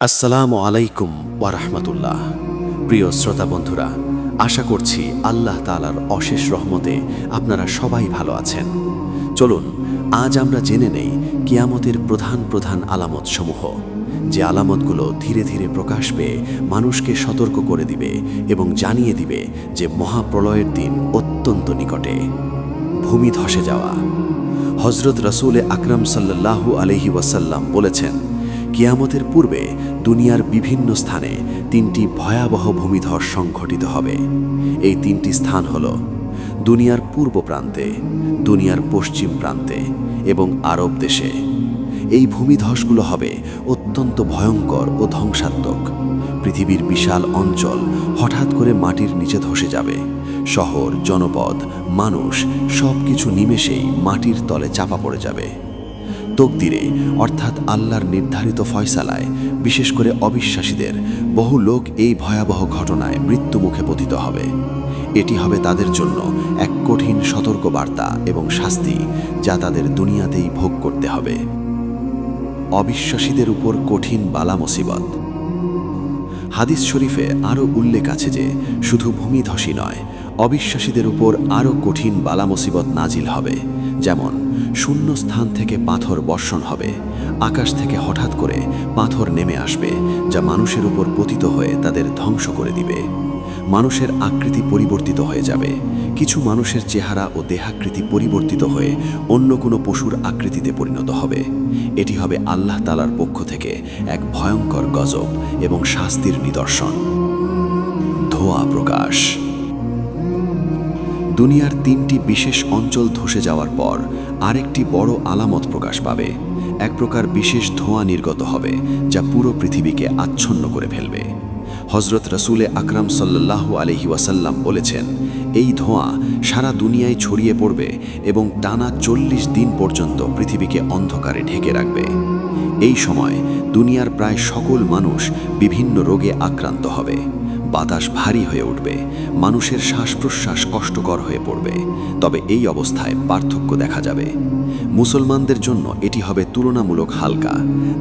আসসালামু আলাইকুম ওয়া রাহমাতুল্লাহ। প্রিয় শ্রোতা বন্ধুরা, আশা করছি আল্লাহ তাআলার অশেষ রহমতে আপনারা সবাই ভালো আছেন। চলুন আজ আমরা জেনে নেই কিয়ামতের প্রধান প্রধান আলামতসমূহ, যে আলামতগুলো ধীরে ধীরে প্রকাশ পেয়ে মানুষকে সতর্ক করে দিবে এবং জানিয়ে দিবে যে মহাপ্রলয়ের দিন অত্যন্ত নিকটে। ভূমি ধসে যাওয়া। হযরত রাসূল আকরাম সাল্লাল্লাহু আলাইহি ওয়াসাল্লাম বলেছেন, কিয়ামতের পূর্বে দুনিয়ার বিভিন্ন স্থানে তিনটি ভয়াবহ ভূমিধস সংঘটিত হবে। এই তিনটি স্থান হল দুনিয়ার পূর্ব প্রান্তে, দুনিয়ার পশ্চিম প্রান্তে এবং আরব দেশে। এই ভূমিধসগুলো হবে অত্যন্ত ভয়ঙ্কর ও ধ্বংসাত্মক। পৃথিবীর বিশাল অঞ্চল হঠাৎ করে মাটির নিচে ধসে যাবে। শহর, জনপদ, মানুষ সবকিছু নিমেষেই মাটির তলে চাপা পড়ে যাবে। তকদিরে অর্থাৎ আল্লাহর নির্ধারিত ফয়সালায় বিশেষ করে অবিশ্বাসীদের বহু লোক এই ভয়াবহ ঘটনায় মৃত্যুমুখে পতিত হবে। এটি হবে তাদের জন্য এক কঠিন সতর্কবার্তা এবং শাস্তি, যা তাদের দুনিয়াতেই ভোগ করতে হবে। অবিশ্বাসীদের উপর কঠিন বালা মুসিবত। হাদিস শরীফে আরও উল্লেখ আছে যে শুধু ভূমিধসই নয়, অবিশ্বাসীদের উপর আরও কঠিন বালা মুসিবত নাজিল হবে। যেমন শূন্য স্থান থেকে পাথর বর্ষণ হবে, আকাশ থেকে হঠাৎ করে পাথর নেমে আসবে, যা মানুষের উপর পতিত হয়ে তাদের ধ্বংস করে দিবে। মানুষের আকৃতি পরিবর্তিত হয়ে যাবে। কিছু মানুষের চেহারা ও দেহাকৃতি পরিবর্তিত হয়ে অন্য কোনো পশুর আকৃতিতে পরিণত হবে। এটি হবে আল্লাহ তাআলার পক্ষ থেকে এক ভয়ঙ্কর গজব এবং শাস্তির নিদর্শন। ধোঁয়া প্রকাশ। দুনিয়ার তিনটি বিশেষ অঞ্চল ধসে যাওয়ার পর আরেকটি বড় আলামত প্রকাশ পাবে। এক প্রকার বিশেষ ধোঁয়া নির্গত হবে, যা পুরো পৃথিবীকে আচ্ছন্ন করে ফেলবে। হযরত রাসূল আকরাম সাল্লাল্লাহু আলাইহি ওয়াসাল্লাম বলেছেন, এই ধোঁয়া সারা দুনিয়ায় ছড়িয়ে পড়বে এবং টানা 40 দিন পর্যন্ত পৃথিবীকে অন্ধকারে ঢেকে রাখবে। এই সময় দুনিয়ার প্রায় সকল মানুষ বিভিন্ন রোগে আক্রান্ত হবে। বাতাস ভারী হয়ে উঠবে, মানুষের শ্বাস প্রশ্বাস কষ্টকর হয়ে পড়বে। তবে এই অবস্থায় পার্থক্য দেখা যাবে। মুসলমানদের জন্য এটি হবে তুলনামূলক হালকা।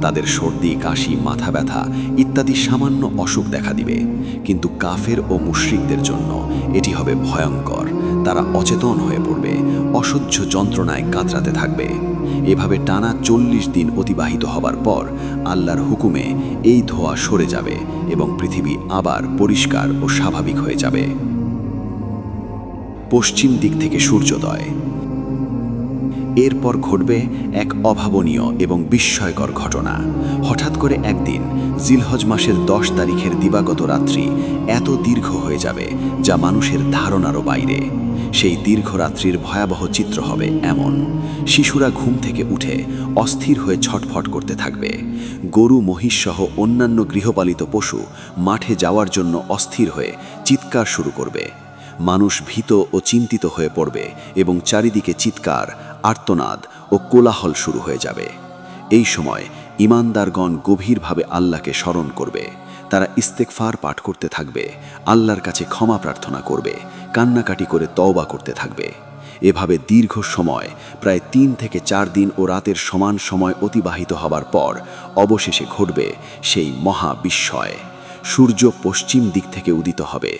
তাদের সর্দি, কাশি, মাথা ব্যথা ইত্যাদি সামান্য অসুখ দেখা দিবে। কিন্তু কাফের ও মুশরিকদের জন্য এটি হবে ভয়ঙ্কর। তারা অচেতন হয়ে পড়বে, অসহ্য যন্ত্রণায় কাতরাতে থাকবে। এভাবে টানা 40 দিন অতিবাহিত হবার পর আল্লাহর হুকুমে এই ধোঁয়া সরে যাবে এবং পৃথিবী আবার পরিষ্কার ও স্বাভাবিক হয়ে যাবে। পশ্চিম দিক থেকে সূর্যোদয়। এরপর ঘটবে এক অভাবনীয় এবং বিস্ময়কর ঘটনা। হঠাৎ করে একদিন জিলহজ মাসের 10 তারিখের দিবাগত রাত্রি এত দীর্ঘ হয়ে যাবে, যা মানুষের ধারণারও বাইরে। সেই দীর্ঘ রাত্রির ভয়াবহ চিত্র হবে এমন: শিশুরা ঘুম থেকে উঠে অস্থির হয়ে ছটফট করতে থাকবে। গরু, মহিষ সহ অন্যান্য গৃহপালিত পশু মাঠে যাওয়ার জন্য অস্থির হয়ে চিৎকার শুরু করবে। মানুষ ভীত ও চিন্তিত হয়ে পড়বে এবং চারিদিকে চিৎকার, আর্তনাদ ও কোলাহল শুরু হয়ে যাবে। এই সময় ঈমানদারগণ গভীরভাবে আল্লাহকে স্মরণ করবে। তারা ইস্তেগফার পাঠ করতে থাকবে, আল্লাহর কাছে ক্ষমা প্রার্থনা করবে, কান্নাকাটি করে তওবা করতে থাকবে। এভাবে দীর্ঘ সময়, প্রায় 3 থেকে 4 দিন ও রাতের সমান সময় অতিবাহিত হবার পর অবশেষে ঘটবে সেই মহা বিস্ময়। সূর্য পশ্চিম দিক থেকে উদিত হবে।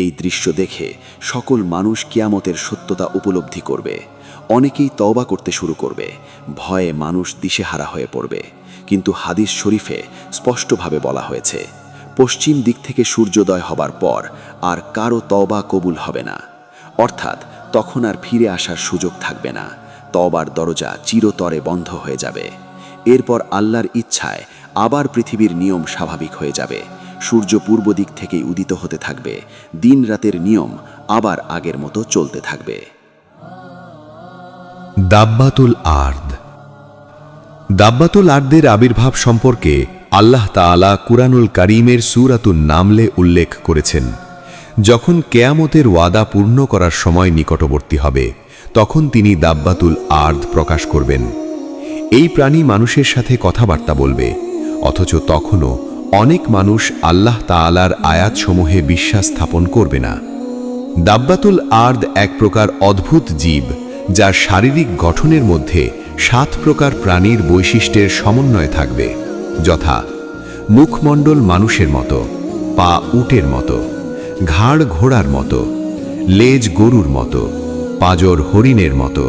এই দৃশ্য দেখে সকল মানুষ কিয়ামতের সত্যতা উপলব্ধি করবে। অনেকেই তওবা করতে শুরু করবে। ভয়ে মানুষ দিশেহারা হয়ে পড়বে। কিন্তু হাদিস শরীফে স্পষ্টভাবে বলা হয়েছে, পশ্চিম দিক থেকে সূর্যোদয় হবার পর আর কারো তওবা কবুল হবে না। অর্থাৎ তখন আর ফিরে আসার সুযোগ থাকবে না। তওবার দরজা চিরতরে বন্ধ হয়ে যাবে। এরপর আল্লাহর ইচ্ছায় আবার পৃথিবীর নিয়ম স্বাভাবিক হয়ে যাবে। সূর্য পূর্ব দিক থেকেই উদিত হতে থাকবে। দিন রাতের নিয়ম আবার আগের মতো চলতে থাকবে। দাব্বাতুল আর্দ। দাব্বাতুল আর্দের আবির্ভাব সম্পর্কে আল্লাহ তাআলা কুরআনুল কারীমের সূরাতুন নামলে উল্লেখ করেছেন, যখন কিয়ামতের ওয়াদা পূর্ণ করার সময় নিকটবর্তী হবে, তখন তিনি দাব্বাতুল আর্দ প্রকাশ করবেন। এই প্রাণী মানুষের সাথে কথাবার্তা বলবে, অথচ তখনও অনেক মানুষ আল্লাহ তাআলার আয়াতসমূহে বিশ্বাস স্থাপন করবে না। দাব্বাতুল আর্দ এক প্রকার অদ্ভুত জীব, যার শারীরিক গঠনের মধ্যে 7 প্রকার প্রাণীর বৈশিষ্ট্যের সমন্বয় থাকবে, যথা মুখমণ্ডল মানুষের মতো, পা উটের মতো, ঘাড় ঘোড়ার মতো, লেজ গরুর মতো, পাঁজর হরিণের মতো,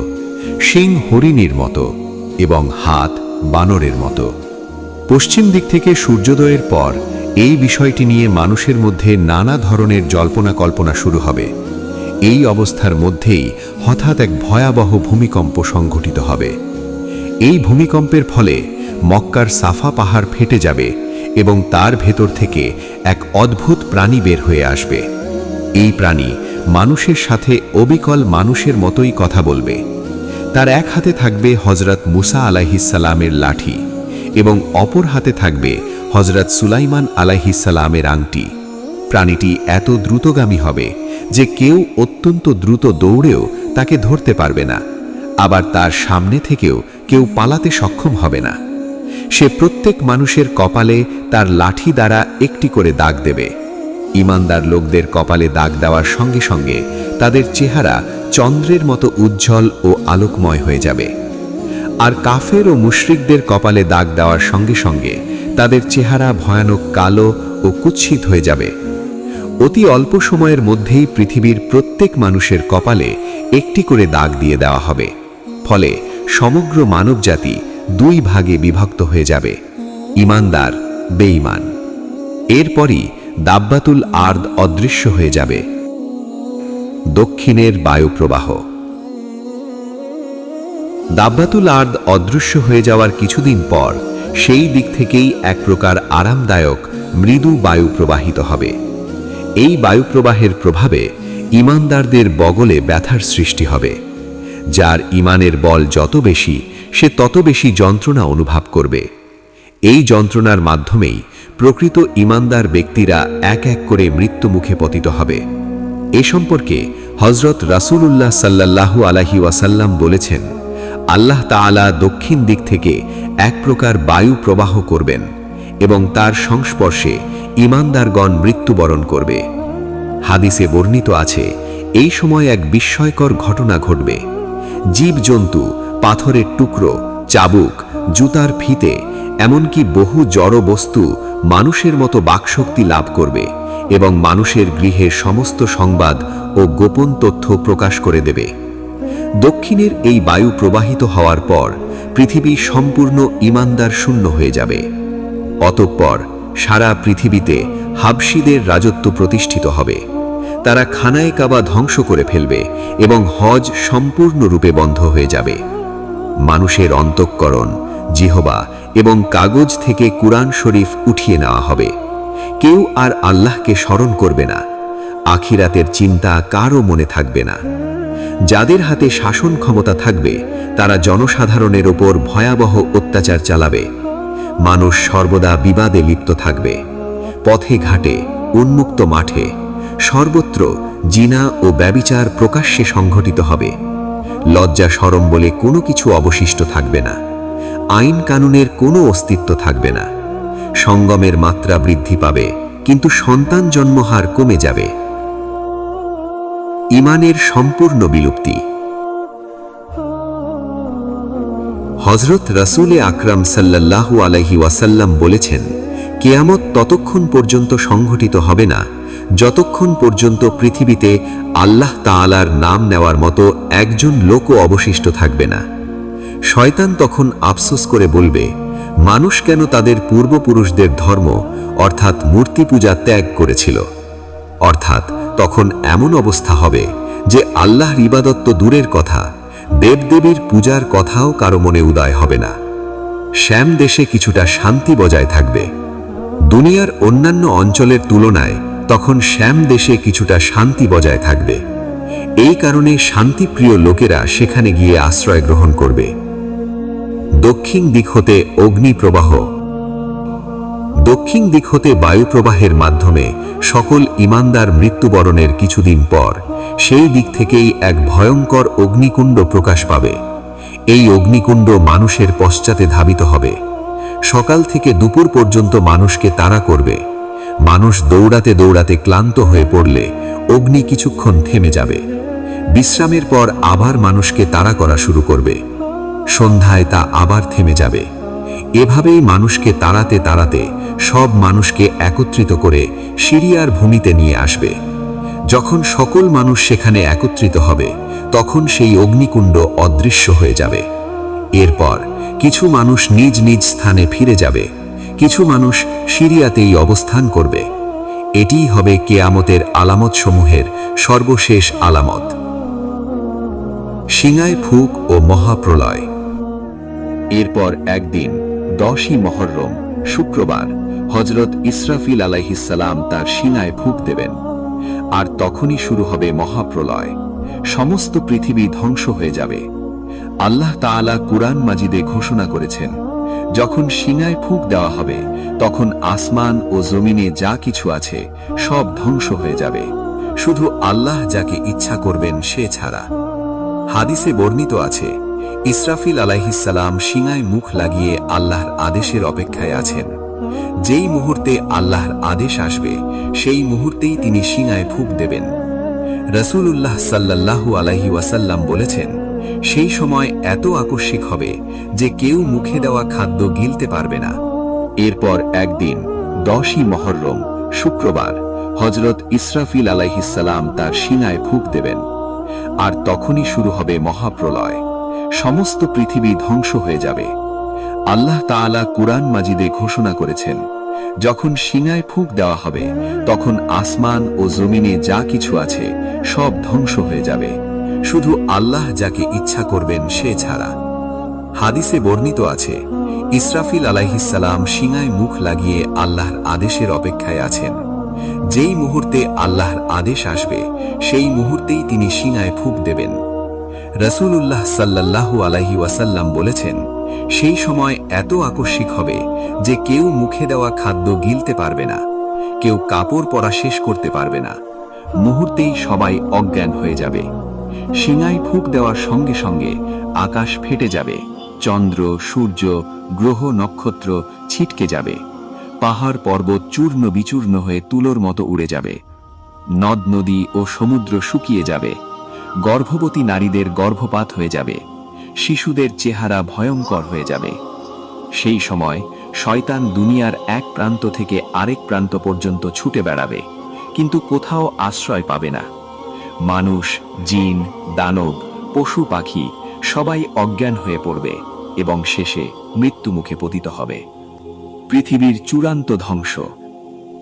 শিং হরিণীর মতো এবং হাত বানরের মতো। পশ্চিম দিক থেকে সূর্যোদয়ের পর এই বিষয়টি নিয়ে মানুষের মধ্যে নানা ধরনের জল্পনা কল্পনা শুরু হবে। এই অবস্থার মধ্যেই হঠাৎ এক ভয়াবহ ভূমিকম্প সংঘটিত হবে। এই ভূমিকম্পের ফলে মক্কার সাফা পাহাড় ফেটে যাবে এবং তার ভেতর থেকে এক অদ্ভুত প্রাণী বের হয়ে আসবে। এই প্রাণী মানুষের সাথে অবিকল মানুষের মতোই কথা বলবে। তার এক হাতে থাকবে হযরত মুসা আলাইহিসসালামের লাঠি এবং অপর হাতে থাকবে হযরত সুলাইমান আলাইহিসসালামের আংটি। প্রাণীটি এত দ্রুতগামী হবে যে কেউ অত্যন্ত দ্রুত দৌড়েও তাকে ধরতে পারবে না, আবার তার সামনে থেকেও কেউ পালাতে সক্ষম হবে না। সে প্রত্যেক মানুষের কপালে তার লাঠি দ্বারা একটি করে দাগ দেবে। ঈমানদার লোকদের কপালে দাগ দেওয়ার সঙ্গে সঙ্গে তাদের চেহারা চন্দ্রের মতো উজ্জ্বল ও আলোকময় হয়ে যাবে, আর কাফের ও মুশরিকদের কপালে দাগ দেওয়ার সঙ্গে সঙ্গে তাদের চেহারা ভয়ানক কালো ও কুৎসিত হয়ে যাবে। অতি অল্প সময়ের মধ্যেই পৃথিবীর প্রত্যেক মানুষের কপালে একটি করে দাগ দিয়ে দেওয়া হবে। ফলে সমগ্র মানবজাতি দুই ভাগে বিভক্ত হয়ে যাবে, ঈমানদার, বেঈমান। এরপরই দাব্বাতুল আরদ অদৃশ্য হয়ে যাবে। দক্ষিণের বায়ুপ্রবাহ। দাব্বাতুল আরদ অদৃশ্য হয়ে যাওয়ার কিছুদিন পর সেই দিক থেকেই এক প্রকার আরামদায়ক মৃদু বায়ু প্রবাহিত হবে। এই বায়ুপ্রবাহের প্রভাবে ঈমানদারদের বগলে ব্যথার সৃষ্টি হবে। যার ঈমানের বল যত বেশি, সে তত বেশি যন্ত্রণা অনুভব করবে। এই যন্ত্রণার মাধ্যমেই প্রকৃত ঈমানদার ব্যক্তিরা এক এক করে মৃত্যুমুখে পতিত হবে। এ সম্পর্কে হযরত রাসূলুল্লাহ সাল্লাল্লাহু আলাইহি ওয়াসাল্লাম বলেছেন, আল্লাহ তাআলা দক্ষিণ দিক থেকে এক প্রকার বায়ু প্রবাহ করবেন এবং তার সংস্পর্শে ঈমানদারগণ মৃত্যুবরণ করবে। হাদিসে বর্ণিত আছে, এই সময় এক বিস্ময়কর ঘটনা ঘটবে। জীবজন্তু, পাথরের টুকরো, চাবুক, জুতার ফিতে, এমনকি বহু জড় বস্তু মানুষের মতো বাকশক্তি লাভ করবে এবং মানুষের গৃহের সমস্ত সংবাদ ও গোপন তথ্য প্রকাশ করে দেবে। দক্ষিণের এই বায়ু প্রবাহিত হওয়ার পর পৃথিবী সম্পূর্ণ ঈমানদার শূন্য হয়ে যাবে। অতঃপর সারা পৃথিবীতে হাবশীদের রাজত্ব প্রতিষ্ঠিত হবে। তারা খানায়ে কাবা ধ্বংস করে ফেলবে এবং হজ সম্পূর্ণরূপে বন্ধ হয়ে যাবে। মানুষের অন্তঃকরণ, জিহবা এবং কাগজ থেকে কুরআন শরীফ উঠিয়ে নেওয়া হবে। কেউ আর আল্লাহকে স্মরণ করবে না। আখিরাতের চিন্তা কারও মনে থাকবে না। যাদের হাতে শাসন ক্ষমতা থাকবে তারা জনসাধারণের ওপর ভয়াবহ অত্যাচার চালাবে। মানুষ সর্বদা বিবাদে লিপ্ত থাকবে। পথে ঘাটে, উন্মুক্ত মাঠে, সর্বত্র জিনা ও ব্যভিচার প্রকাশ্যে সংঘটিত হবে। লজ্জা শরম বলে কোনো কিছু অবশিষ্ট থাকবে না। আইন কানুনের কোনো অস্তিত্ব থাকবে না। সঙ্গমের মাত্রা বৃদ্ধি পাবে, কিন্তু সন্তান জন্মহার কমে যাবে। ঈমানের সম্পূর্ণ বিলুপ্তি। হযরত রাসূলে আকরাম সাল্লাল্লাহু আলাইহি ওয়াসাল্লাম বলেছেন, কিয়ামত ততক্ষণ পর্যন্ত সংঘটিত হবে না যতক্ষণ পর্যন্ত পৃথিবীতে আল্লাহ তাআলার নাম নেওয়ার মতো একজন লোকও অবশিষ্ট থাকবে না। শয়তান তখন আফসোস করে বলবে, মানুষ কেন তাদের পূর্বপুরুষদের ধর্ম অর্থাৎ মূর্তি পূজা ত্যাগ করেছিল। অর্থাৎ তখন এমন অবস্থা হবে যে আল্লাহর ইবাদত তো দূরের কথা, দেবদেবীর পূজার কথাও কারো মনে উদয় হবে না। শ্যাম দেশে কিছুটা শান্তি বজায় থাকবে। দুনিয়ার অন্যান্য অঞ্চলের তুলনায় তখন শ্যাম দেশে কিছুটা শান্তি বজায় থাকবে। এই কারণে শান্তিপ্রিয় লোকেরা সেখানে গিয়ে আশ্রয় গ্রহণ করবে। দক্ষিণ দিক হতে অগ্নি প্রবাহ। দক্ষিণ দিক হতে বায়ু প্রবাহের মাধ্যমে সকল ঈমানদার মৃত্যুবরণের কিছুদিন পর সেই দিক থেকেই এক ভয়ঙ্কর অগ্নিকুণ্ড প্রকাশ পাবে। এই অগ্নিকুণ্ড মানুষের পশ্চাতে ধাবিত হবে। সকাল থেকে দুপুর পর্যন্ত মানুষকে তাড়া করবে। মানুষ দৌড়াতে দৌড়াতে ক্লান্ত হয়ে পড়লে অগ্নি কিছুক্ষণ থেমে যাবে। বিশ্রামের পর আবার মানুষকে তাড়া করা শুরু করবে। সন্ধ্যায় তা আবার থেমে যাবে। এভাবেই মানুষকে তাড়াতে তাড়াতে সব মানুষকে একত্রিত করে সিরিয়ার ভূমিতে নিয়ে আসবে। যখন সকল মানুষ সেখানে একত্রিত হবে তখন সেই অগ্নিকুণ্ড অদৃশ্য হয়ে যাবে। এরপর কিছু মানুষ নিজ নিজ স্থানে ফিরে যাবে, কিছু মানুষ সিরিয়াতেই অবস্থান করবে। এটিই হবে কিয়ামতের আলামতসমূহের সর্বশেষ আলামত। সিঙায় ফুঁক ও মহাপ্রলয়। এরপর একদিন 10ই মহররম শুক্রবার হযরত ইসরাফিল আলাইহিসসালাম তার সিঙায় ফুঁক দেবেন, আর তখনই শুরু হবে মহাপ্রলয়। সমস্ত পৃথিবী ধ্বংস হয়ে যাবে। আল্লাহ তাআলা কুরআন মাজিদে ঘোষণা করেছেন, যখন সিঙায় ফুঁক দেওয়া হবে তখন আসমান ও জমিনে যা কিছু আছে সব ধ্বংস হয়ে যাবে, শুধু আল্লাহ যাকে ইচ্ছা করবেন সে ছাড়া। হাদিসে বর্ণিত আছে, ইসরাফিল আলাইহিসসালাম সিঙায় মুখ লাগিয়ে আল্লাহর আদেশের অপেক্ষায় আছেন। যেই মুহূর্তে আল্লাহর আদেশ আসবে সেই মুহূর্তেই তিনি সিঙায় ফুঁক দেবেন। রাসূলুল্লাহ সাল্লাল্লাহু আলাইহি ওয়াসাল্লাম বলেছেন, সেই সময় এত আকস্মিক হবে যে কেউ মুখে দেওয়া খাদ্য গিলতে পারবে না। এরপর একদিন 10ই মহররম শুক্রবার হযরত ইসরাফিল আলাইহিসসালাম তার সিঙায় ফুঁক দেবেন, আর তখনই শুরু হবে মহাপ্রলয়। সমস্ত পৃথিবী ধ্বংস হয়ে যাবে। আল্লাহ তাআলা কুরআন মাজিদে ঘোষণা করেছেন, যখন সিঙায় ফুঁক দেওয়া হবে তখন আসমান ও জমিনে যা কিছু আছে সব ধ্বংস হয়ে যাবে, শুধু আল্লাহ যাকে ইচ্ছা করবেন সে ছাড়া। হাদিসে বর্ণিত আছে, ইসরাফিল আলাইহিসসালাম সিঙায় মুখ লাগিয়ে আল্লাহর আদেশের অপেক্ষায় আছেন। যেই মুহূর্তে আল্লাহর আদেশ আসবে সেই মুহূর্তেই তিনি সিঙায় ফুঁক দেবেন। রাসূলুল্লাহ সাল্লাল্লাহু আলাইহি ওয়াসাল্লাম বলেছেন, সেই সময় এত আকস্মিক হবে যে কেউ মুখে দেওয়া খাদ্য গিলতে পারবে না, কেউ কাপড় পরা শেষ করতে পারবে না। মুহূর্তেই সবাই অজ্ঞান হয়ে যাবে। সিঙায় ফুঁক দেওয়ার সঙ্গে সঙ্গে আকাশ ফেটে যাবে, চন্দ্র, সূর্য, গ্রহ, নক্ষত্র ছিটকে যাবে, পাহাড় পর্বত চূর্ণ বিচূর্ণ হয়ে তুলোর মতো উড়ে যাবে, নদ নদী ও সমুদ্র শুকিয়ে যাবে, গর্ভবতী নারীদের গর্ভপাত হয়ে যাবে, শিশুদের চেহারা ভয়ঙ্কর হয়ে যাবে। সেই সময় শয়তান দুনিয়ার এক প্রান্ত থেকে আরেক প্রান্ত পর্যন্ত ছুটে বেড়াবে, কিন্তু কোথাও আশ্রয় পাবে না। মানুষ, জিন, দানব, পশু পাখি সবাই অজ্ঞান হয়ে পড়বে এবং শেষে মৃত্যুমুখে পতিত হবে। পৃথিবীর চূড়ান্ত ধ্বংস।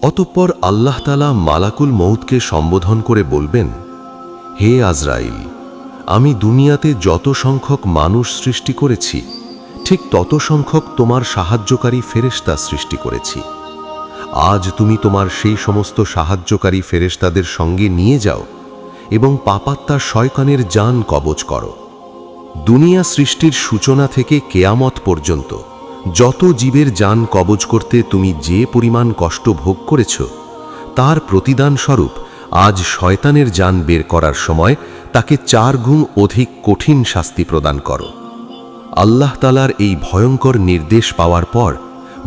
অতঃপর আল্লাহ তাআলা মালাকুল মউতকে সম্বোধন করে বলবেন, হে আজরাইল, আমি দুনিয়াতে যত সংখ্যক মানুষ সৃষ্টি করেছি ঠিক তত সংখ্যক তোমার সাহায্যকারী ফেরেশতা সৃষ্টি করেছি। আজ তুমি তোমার সেই সমস্ত সাহায্যকারী ফেরেশতাদের সঙ্গে নিয়ে যাও এবং পাপাত্মা শয়তানের জান কবজ করো। দুনিয়া সৃষ্টির সূচনা থেকে কেয়ামত পর্যন্ত যত জীবের জান কবজ করতে তুমি যে পরিমাণ কষ্ট ভোগ করেছ তার প্রতিদান স্বরূপ আজ শয়তানের জান বের করার সময় তাকে 4 গুণ অধিক কঠিন শাস্তি প্রদান করো। আল্লাহ তাআলার এই ভয়ঙ্কর নির্দেশ পাওয়ার পর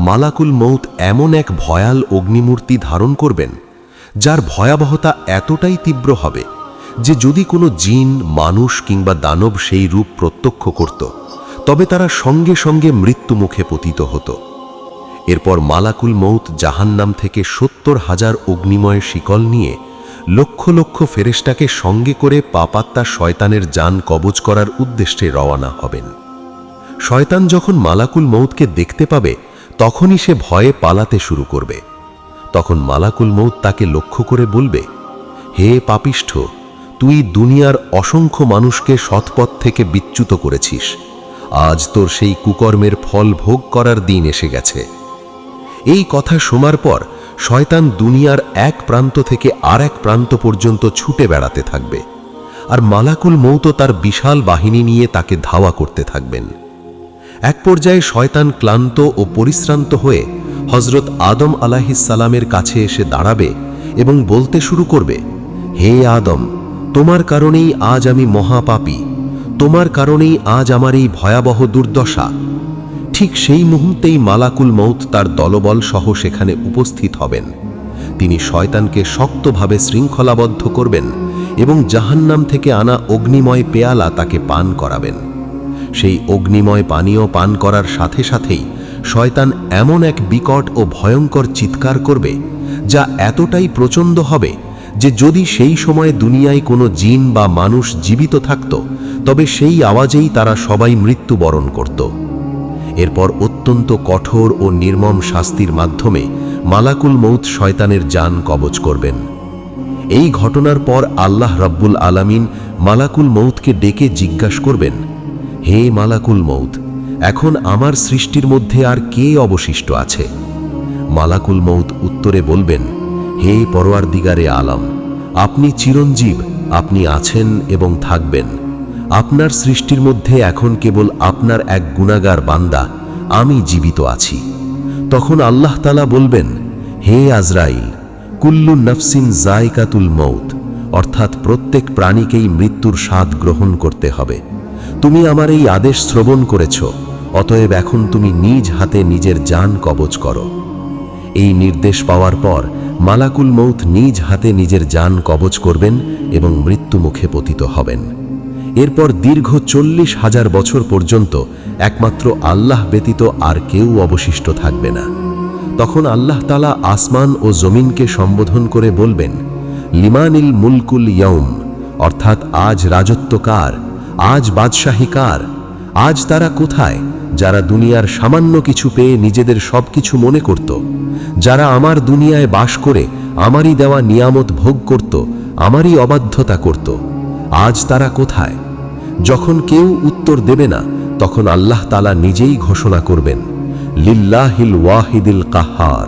মালাকুল মউত এমন এক ভয়াল অগ্নিমূর্তি ধারণ করবেন যার ভয়াবহতা এতটাই তীব্র হবে যে যদি কোনো জিন, মানুষ কিংবা দানব সেই রূপ প্রত্যক্ষ করত তবে তারা সঙ্গে সঙ্গে মৃত্যুমুখে পতিত হতো। এরপর মালাকুল মউত জাহান্নাম থেকে 70,000 অগ্নিময় শিকল নিয়ে লক্ষ লক্ষ ফেরেশতাকে সঙ্গে করে পাপাত্মা শয়তানের জান কবজ করার উদ্দেশ্যে রওনা হবেন। শয়তান যখন মালাকুল মউতকে দেখতে পাবে তখনই সে ভয়ে পালাতে শুরু করবে। তখন মালাকুল মউত তাকে লক্ষ্য করে বলবে, হে পাপিষ্ঠ, তুই দুনিয়ার অসংখ্য মানুষকে সৎপথ থেকে বিচ্যুত করেছিস। আজ তোর সেই কুকর্মের ফল ভোগ করার দিন এসে গেছে। এই কথা শোনার পর শয়তান দুনিয়ার এক প্রান্ত থেকে আর এক প্রান্ত পর্যন্ত ছুটে বেড়াতে থাকবে, আর মালাকুল মউত তার বিশাল বাহিনী নিয়ে তাকে ধাওয়া করতে থাকবেন। এক পর্যায়ে শয়তান ক্লান্ত ও পরিশ্রান্ত হয়ে হযরত আদম আলাইহিসসালামের কাছে এসে দাঁড়াবে এবং বলতে শুরু করবে, হে আদম, তোমার কারণেই আজ আমি মহাপাপী, তোমার কারণেই আজ আমার এই ভয়াবহ দুর্দশা। ঠিক সেই মুহূর্তেই মালাকুল মউত তার দলবল সহ সেখানে উপস্থিত হবেন। তিনি শয়তানকে শক্তভাবে শৃঙ্খলাবদ্ধ করবেন এবং জাহান্নাম থেকে আনা অগ্নিময় পেয়ালা তাকে পান করাবেন। সেই অগ্নিময় পানীয় পান করার সাথে সাথেই শয়তান এমন এক বিকট ও ভয়ঙ্কর চিৎকার করবে যা এতটাই প্রচণ্ড হবে যে যদি সেই সময় দুনিয়ায় কোনো জিন বা মানুষ জীবিত থাকত তবে সেই আওয়াজেই তারা সবাই মৃত্যুবরণ করত। এরপর অত্যন্ত কঠোর ও নির্মম শাস্তির মাধ্যমে মালাকুল মউত শয়তানের জান কবজ করবেন। এই ঘটনার পর আল্লাহ রাব্বুল আলামিন মালাকুল মউতকে ডেকে জিজ্ঞাসা করবেন, হে মালাকুল মউত, এখন আমার সৃষ্টির মধ্যে আর কে অবশিষ্ট আছে? মালাকুল মউত উত্তরে বলবেন, হে পরওয়ারদিগারে আলম, আপনি চিরঞ্জীব, আপনি আছেন এবং থাকবেন। আপনার সৃষ্টির মধ্যে এখন কেবল আপনার এক গুনাহগার বান্দা আমি জীবিত আছি। তখন আল্লাহ তাআলা বলবেন, হে আজরাইল, কুল্লু নফসিন যায়কাতুল মউত, অর্থাৎ প্রত্যেক প্রাণীকেই মৃত্যুর স্বাদ গ্রহণ করতে হবে। তুমি আমার এই আদেশ শ্রবণ করেছ, অতএব এখন তুমি নিজ হাতে নিজের জান কবজ করো। এই নির্দেশ পাওয়ার পর মালাকুল মউত নিজ হাতে নিজের জান কবজ করবেন এবং মৃত্যুমুখে পতিত হবেন। এরপর দীর্ঘ 40,000 বছর পর্যন্ত একমাত্র আল্লাহ ব্যতীত আর কেউ অবশিষ্ট থাকবে না। তখন আল্লাহ তাআলা আসমান ও জমিনকে সম্বোধন করে বলবেন, লিমানিল মুলকুল ইয়াউম, অর্থাৎ আজ রাজত্ব কার, আজ বাদশাহী কার? আজ তারা কোথায় যারা দুনিয়ার সামান্য কিছু পেয়ে নিজেদের সবকিছু মনে করত, যারা আমার দুনিয়ায় বাস করে আমারই দেওয়া নিয়ামত ভোগ করত, আমারই অবাধ্যতা করত? আজ তারা কোথায়? যখন কেউ উত্তর দেবে না, তখন আল্লাহ তাআলা নিজেই ঘোষণা করবেন, লিল্লাহিল ওয়াহিদিল কাহ্হার,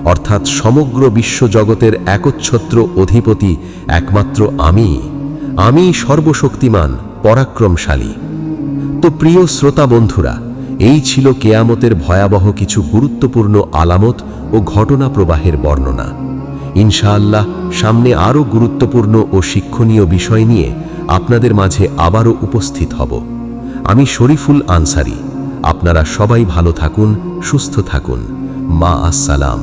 অর্থাৎ সমগ্র বিশ্বজগতের একচ্ছত্র অধিপতি একমাত্র আমি সর্বশক্তিমান, পরাক্রমশালী। তো প্রিয় শ্রোতা বন্ধুরা, এই ছিল কেয়ামতের ভয়াবহ কিছু গুরুত্বপূর্ণ আলামত ও ঘটনা প্রবাহের বর্ণনা। ইনশাআল্লাহ সামনে আরও গুরুত্বপূর্ণ ও শিক্ষণীয় বিষয় নিয়ে আপনাদের মাঝে আবারও উপস্থিত হব। আমি শরীফুল আনসারী। আপনারা সবাই ভালো থাকুন, সুস্থ থাকুন। মা আসসালাম।